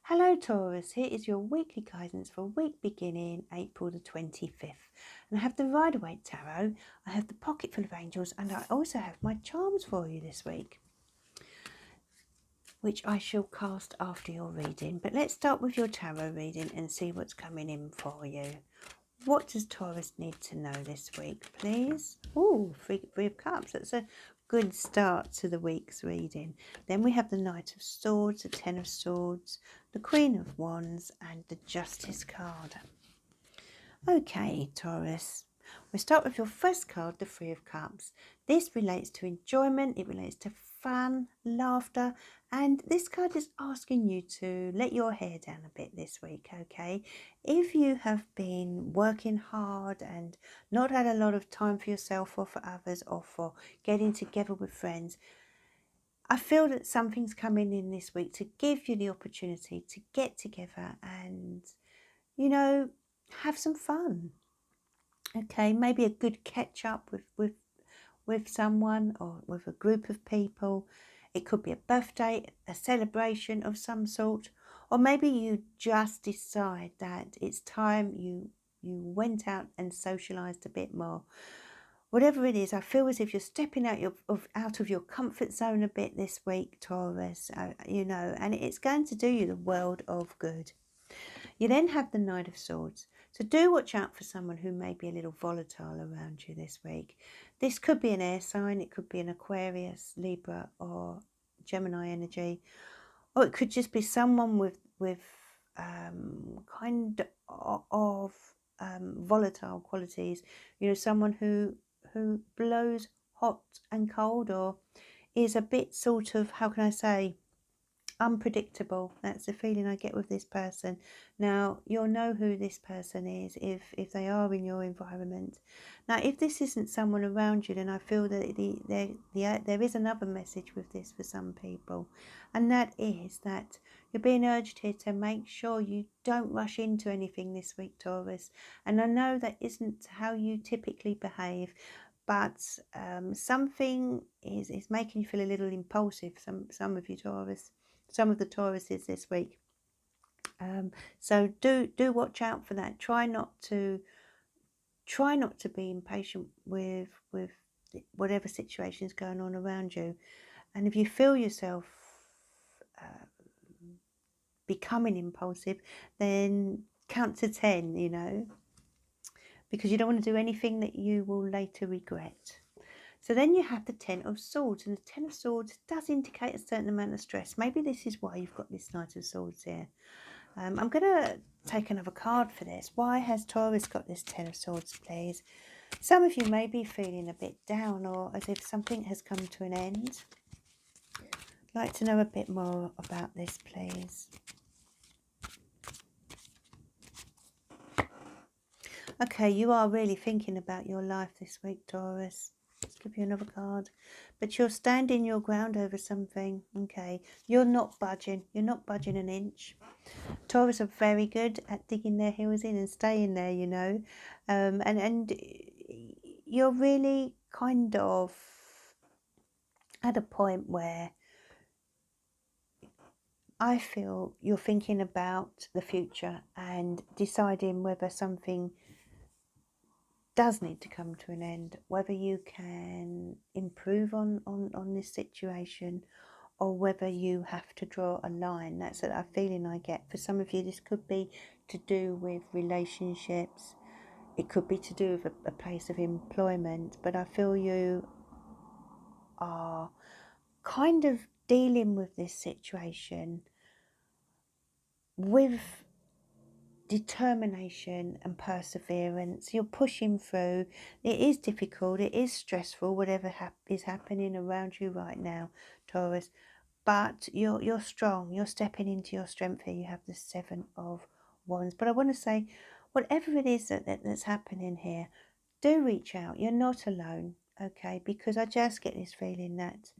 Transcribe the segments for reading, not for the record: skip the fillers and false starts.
Hello Taurus, here is your weekly guidance for week beginning April the 25th. And I have the Rider-Waite Tarot, I have the Pocket Full of Angels, and I also have my charms for you this week, which I shall cast after your reading. But let's start with your tarot reading and see what's coming in for you. What does Taurus need to know this week, please? Oh, Three of Cups. That's a good start to the week's reading. Then we have the Knight of Swords, the Ten of Swords, the Queen of Wands, and the Justice card. Okay, Taurus. We'll start with your first card, the Three of Cups. This relates to enjoyment, it relates to fun, laughter, and this card is asking you to let your hair down a bit this week, okay? If you have been working hard and not had a lot of time for yourself or for others or for getting together with friends, I feel that something's coming in this week to give you the opportunity to get together and, you know, have some fun. Okay, maybe a good catch up with someone or with a group of people. It could be a birthday, a celebration of some sort, or maybe you just decide that it's time you went out and socialized a bit more. Whatever it is, I feel as if you're stepping out of your comfort zone a bit this week, Taurus, you know, and it's going to do you the world of good. You then have the Knight of Swords. So do watch out for someone who may be a little volatile around you this week. This could be an air sign, it could be an Aquarius, Libra or Gemini energy, or it could just be someone with kind of volatile qualities. You know, someone who blows hot and cold, or is a bit sort of, how can I say, unpredictable. That's the feeling I get with this person. Now, you'll know who this person is if they are in your environment. Now, if this isn't someone around you, then I feel that there is another message with this for some people, and that is that you're being urged here to make sure you don't rush into anything this week, Taurus. And I know that isn't how you typically behave, but something is making you feel a little impulsive. Some of you Taurus. Some of the Tauruses this week. So do watch out for that. Try not to be impatient with whatever situation is going on around you. And if you feel yourself becoming impulsive, then count to 10, you know, because you don't want to do anything that you will later regret. So then you have the Ten of Swords, and the Ten of Swords does indicate a certain amount of stress. Maybe this is why you've got this Knight of Swords here. I'm going to take another card for this. Why has Taurus got this Ten of Swords, please? Some of you may be feeling a bit down, or as if something has come to an end. I'd like to know a bit more about this, please. Okay, you are really thinking about your life this week, Taurus. Let's give you another card. But you're standing your ground over something. Okay, you're not budging. You're not budging an inch. Taurus are very good at digging their heels in and staying there, you know. And you're really kind of at a point where I feel you're thinking about the future and deciding whether something does need to come to an end, whether you can improve on this situation, or whether you have to draw a line. That's a feeling I get. For some of you, this could be to do with relationships. It could be to do with a place of employment. But I feel you are kind of dealing with this situation with determination and perseverance. You're pushing through. It is difficult, it is stressful, whatever is happening around you right now, Taurus, but you're strong. You're stepping into your strength here. You have the Seven of Wands. But I want to say, whatever it is that's happening here, do reach out. You're not alone, okay? Because I just get this feeling that,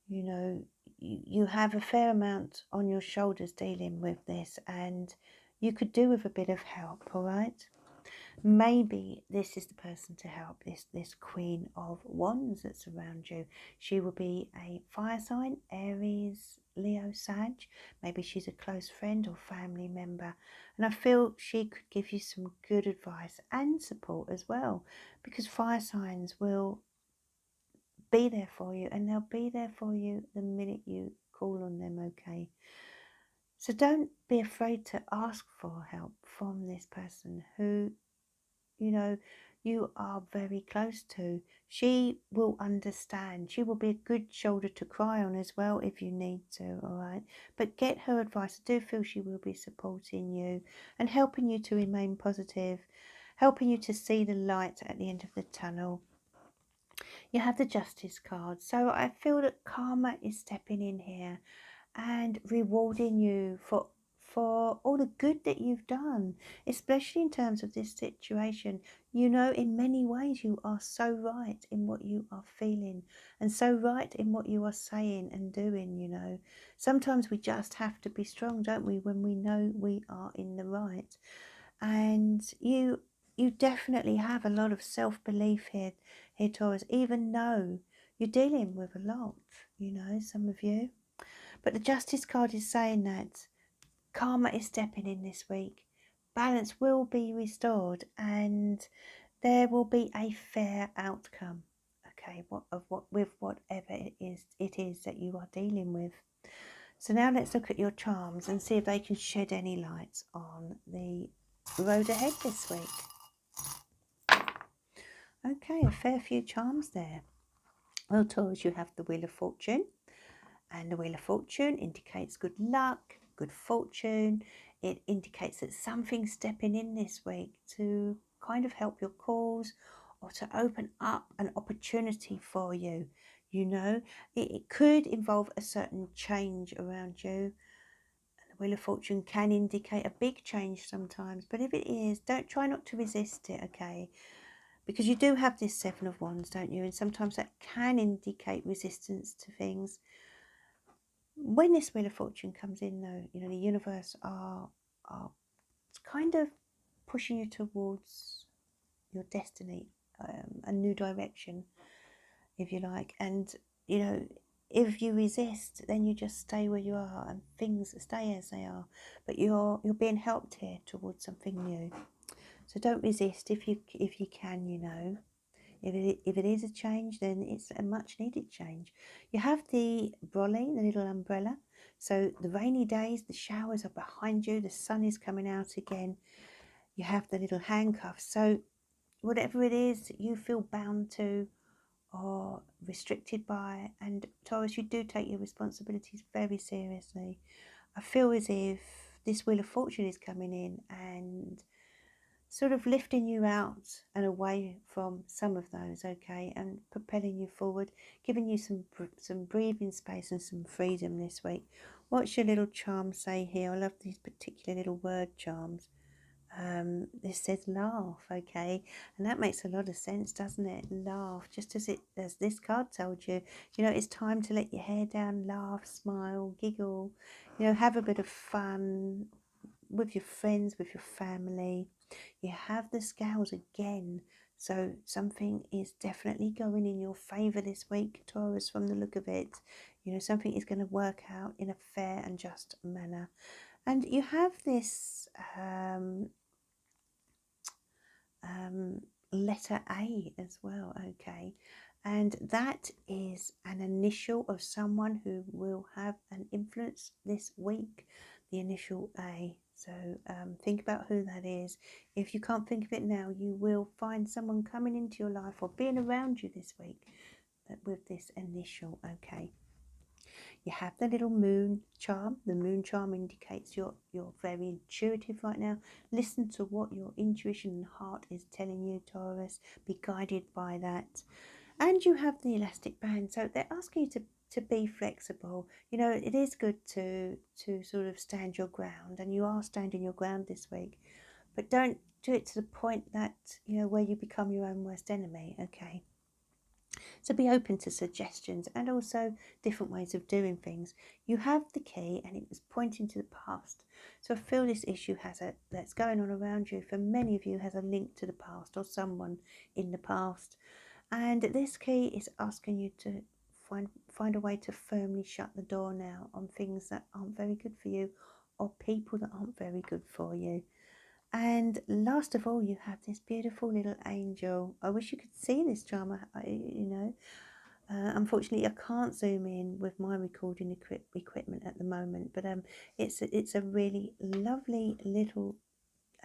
you know, you have a fair amount on your shoulders dealing with this, and you could do with a bit of help, all right? Maybe this is the person to help, this Queen of Wands that's around you. She will be a fire sign, Aries, Leo, Sag. Maybe she's a close friend or family member. And I feel she could give you some good advice and support as well, because fire signs will be there for you, and they'll be there for you the minute you call on them, okay? So don't be afraid to ask for help from this person who, you know, you are very close to. She will understand. She will be a good shoulder to cry on as well if you need to, all right? But get her advice. I do feel she will be supporting you and helping you to remain positive, helping you to see the light at the end of the tunnel. You have the Justice card. So I feel that karma is stepping in here and rewarding you for all the good that you've done, especially in terms of this situation. You know, in many ways you are so right in what you are feeling and so right in what you are saying and doing, you know. Sometimes we just have to be strong, don't we, when we know we are in the right. And you definitely have a lot of self-belief here, Taurus, even though you're dealing with a lot, you know, some of you. But the Justice card is saying that karma is stepping in this week. Balance will be restored and there will be a fair outcome, okay, with whatever it is that you are dealing with. So now let's look at your charms and see if they can shed any light on the road ahead this week. Okay, a fair few charms there. Well, Taurus, you have the Wheel of Fortune, and the Wheel of Fortune indicates good luck, good fortune. It indicates that something's stepping in this week to kind of help your cause or to open up an opportunity for you. You know, it could involve a certain change around you. The Wheel of Fortune can indicate a big change sometimes, but if it is, don't try not to resist it, okay? Because you do have this Seven of Wands, don't you? And sometimes that can indicate resistance to things. When this Wheel of Fortune comes in, though, you know, the universe are kind of pushing you towards your destiny, a new direction, if you like. And, you know, if you resist, then you just stay where you are and things stay as they are. But you're being helped here towards something new. So don't resist if you can, you know. If it is a change, then it's a much needed change. You have the brolly, the little umbrella. So the rainy days, the showers are behind you, the sun is coming out again. You have the little handcuffs. So whatever it is that you feel bound to or restricted by, and Taurus, you do take your responsibilities very seriously. I feel as if this Wheel of Fortune is coming in and sort of lifting you out and away from some of those, okay, and propelling you forward, giving you some breathing space and some freedom this week. What's your little charm say here? I love these particular little word charms. This says laugh, okay, and that makes a lot of sense, doesn't it? Laugh, just as this card told you. You know, it's time to let your hair down, laugh, smile, giggle, you know, have a bit of fun with your friends, with your family. You have the scales again, so something is definitely going in your favour this week, Taurus, from the look of it. You know, something is going to work out in a fair and just manner. And you have this letter A as well, okay, and that is an initial of someone who will have an influence this week, the initial A. So think about who that is. If you can't think of it now, you will find someone coming into your life or being around you this week with this initial, okay. You have the little moon charm. The moon charm indicates you're very intuitive right now. Listen to what your intuition and heart is telling you, Taurus. Be guided by that. And you have the elastic band. So they're asking you to be flexible. You know, it is good to sort of stand your ground, and you are standing your ground this week. But don't do it to the point that, you know, where you become your own worst enemy, okay? So be open to suggestions and also different ways of doing things. You have the key and it was pointing to the past. So I feel this issue that's going on around you, for many of you, has a link to the past or someone in the past. And this key is asking you to find a way to firmly shut the door now on things that aren't very good for you, or people that aren't very good for you. And last of all, you have this beautiful little angel. I wish you could see this charm, unfortunately, I can't zoom in with my recording equipment at the moment, but it's a really lovely little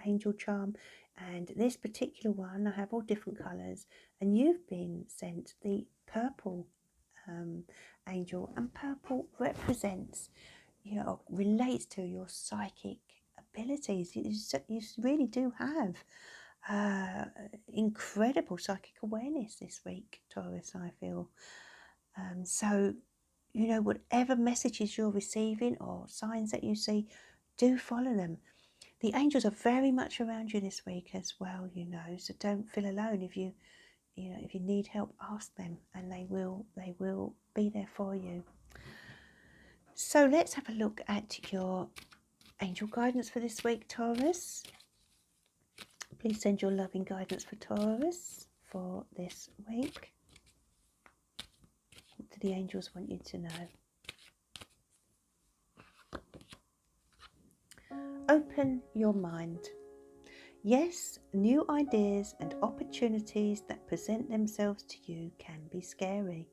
angel charm. And this particular one, I have all different colours, and you've been sent the purple angel, and purple represents, relates to your psychic abilities. You really do have incredible psychic awareness this week, Taurus, I feel. So, whatever messages you're receiving or signs that you see, do follow them. The angels are very much around you this week as well, so don't feel alone. If you need help, ask them, and they will be there for you. So let's have a look at your angel guidance for this week, Taurus. Please send your loving guidance for Taurus for this week. What do the angels want you to know? Open your mind. Yes, new ideas and opportunities that present themselves to you can be scary,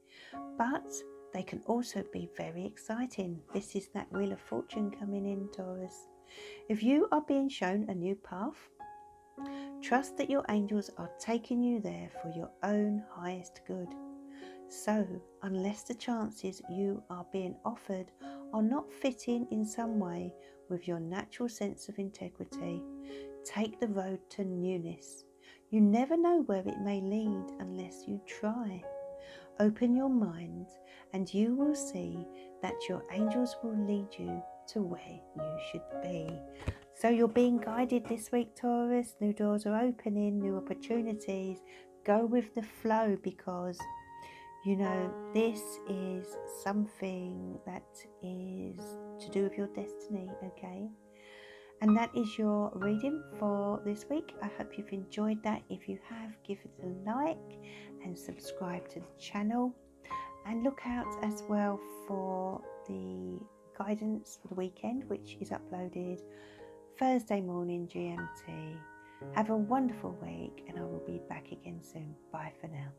but they can also be very exciting. This is that Wheel of Fortune coming in, Taurus. If you are being shown a new path, trust that your angels are taking you there for your own highest good. So, unless the chances you are being offered are not fitting in some way with your natural sense of integrity, take the road to newness. You never know where it may lead unless you try. Open your mind and you will see that your angels will lead you to where you should be. So you're being guided this week, Taurus. New doors are opening, new opportunities. Go with the flow, because this is something that is to do with your destiny, okay? And that is your reading for this week. I hope you've enjoyed that. If you have, give it a like and subscribe to the channel. And look out as well for the guidance for the weekend, which is uploaded Thursday morning GMT. Have a wonderful week, and I will be back again soon. Bye for now.